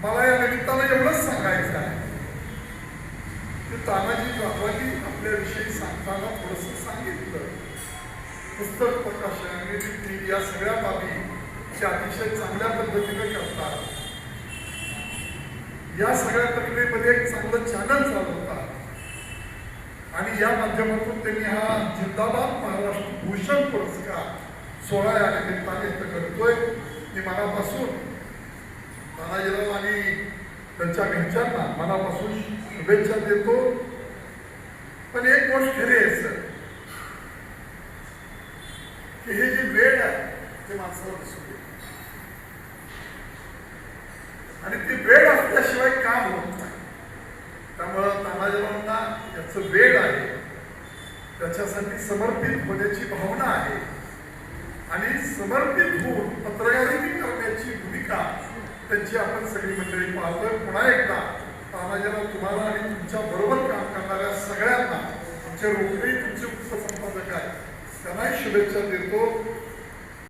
मला या निमित्तानं एवढंच सांगायचं आहे की तानाजी बाबांनी आपल्याविषयी सांगताना थोडंसं सांगितलं. पुस्तक प्रकाशन, नीती या सगळ्या बाबी ते अतिशय चांगल्या पद्धतीने करतात. या सगळ्या प्रक्रियेमध्ये एक चांगलं चॅनल चालवतात आणि या माध्यमातून त्यांनी हा जिंदाबाद महाराष्ट्र भूषण पुरस्कार सोहळा या निमित्ताने करतोय. मी मनापासून तानाजीराव आणि त्यांच्या घरच्यांना मनापासून शुभेच्छा देतो. पण एक गोष्ट खरी आहे सर, की हे जी वेळ आहे ते माणसाला दिसून येते आणि ती वेळ असल्याशिवाय काम होत नाही. त्यामुळं तानाजीरावांना याचं वेळ आहे, त्याच्यासाठी समर्पित होण्याची भावना आहे आणि समर्पित होऊन पत्रकारिता करण्याची भूमिका त्यांची आपण सगळी मंडळी पाहतोय. पुन्हा एकदा तानाजीराव तुम्हाला आणि तुमच्या बरोबर काम करणाऱ्या सगळ्यांना, आमचे रोखडी तुमचे उपसंपादक आहेत त्यांनाही शुभेच्छा देतो.